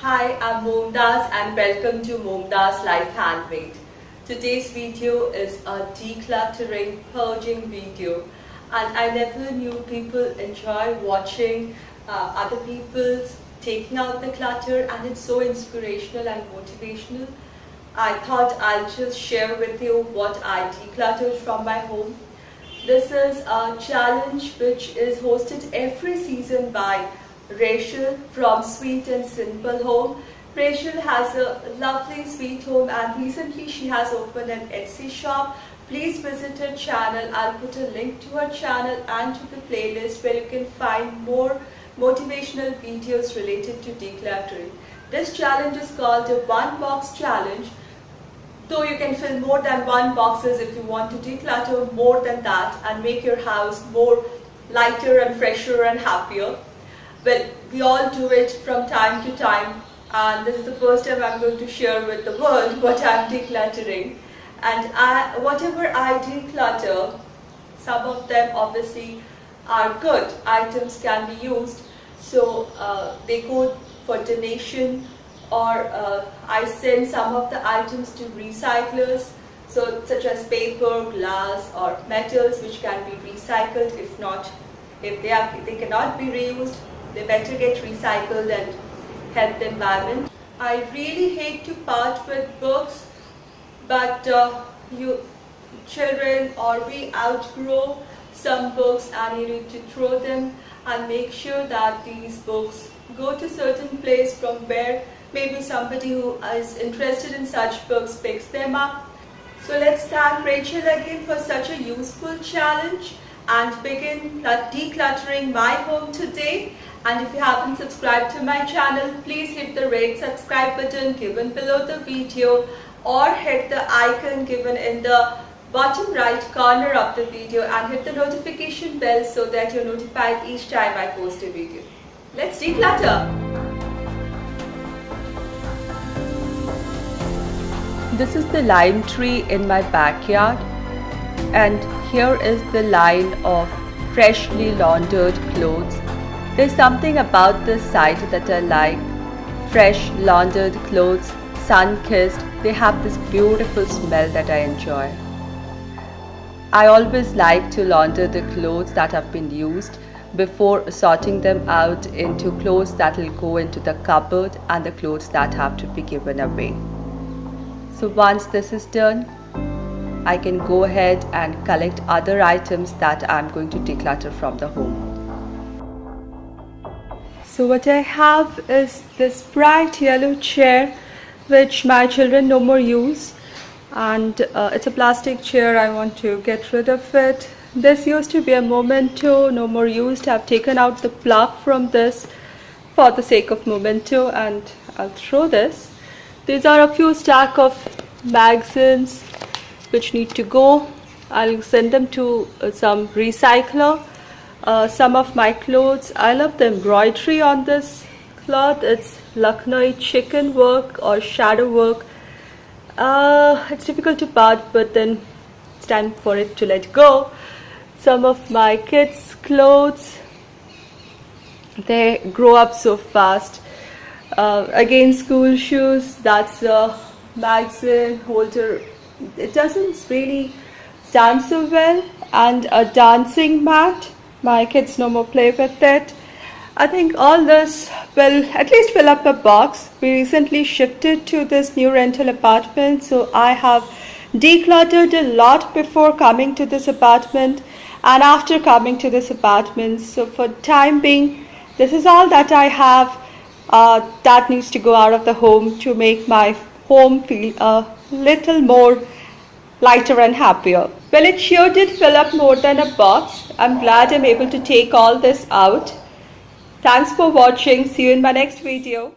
Hi, I'm MomDas and welcome to MomDas Life Handmade. Today's video is a decluttering, purging video, and I never knew people enjoy watching other people taking out the clutter, and it's so inspirational and motivational. I thought I'll just share with you what I decluttered from my home. This is a challenge which is hosted every season by Rachael from Sweet and Simple Home. Rachael has a lovely sweet home and recently she has opened an Etsy shop. Please visit her channel. I'll put a link to her channel and to the playlist where you can find more motivational videos related to decluttering. This challenge is called a one box challenge. Though you can fill more than one boxes if you want to declutter more than that and make your house more lighter and fresher and happier. Well, we all do it from time to time, and this is the first time I'm going to share with the world what I'm decluttering. And whatever I declutter, some of them obviously are good. Items can be used, so they go for donation, or I send some of the items to recyclers, so such as paper, glass or metals which can be recycled. If they cannot be reused, they better get recycled and help the environment. I really hate to part with books, but you children or we outgrow some books and you need to throw them, and make sure that these books go to certain place from where maybe somebody who is interested in such books picks them up. So let's thank Rachael again for such a useful challenge and begin decluttering my home today. And if you haven't subscribed to my channel, please hit the red subscribe button given below the video, or hit the icon given in the bottom right corner of the video and hit the notification bell so that you're notified each time I post a video. Let's declutter! This is the lime tree in my backyard, and here is the line of freshly laundered clothes. There's something about this site that I like. Fresh laundered clothes, sun-kissed, they have this beautiful smell that I enjoy. I always like to launder the clothes that have been used before sorting them out into clothes that will go into the cupboard and the clothes that have to be given away. So once this is done, I can go ahead and collect other items that I'm going to declutter from the home. So what I have is this bright yellow chair which my children no more use, and it's a plastic chair. I want to get rid of it. This used to be a memento, no more used. I've taken out the plug from this for the sake of memento, and I'll throw this. These are a few stack of magazines which need to go. I'll send them to some recycler. Some of my clothes, I love the embroidery on this cloth. It's Lucknow chicken work or shadow work. It's difficult to part, but then it's time for it to let go. Some of my kids' clothes, they grow up so fast. Again, school shoes, that's a magazine holder. It doesn't really stand so well. And a dancing mat, my kids no more play with it. I think all this will at least fill up a box. We recently shifted to this new rental apartment, so I have decluttered a lot before coming to this apartment and after coming to this apartment. So for time being, this is all that I have that needs to go out of the home to make my home feel a little more lighter and happier. Well, it sure did fill up more than a box. I'm glad I'm able to take all this out. Thanks for watching. See you in my next video.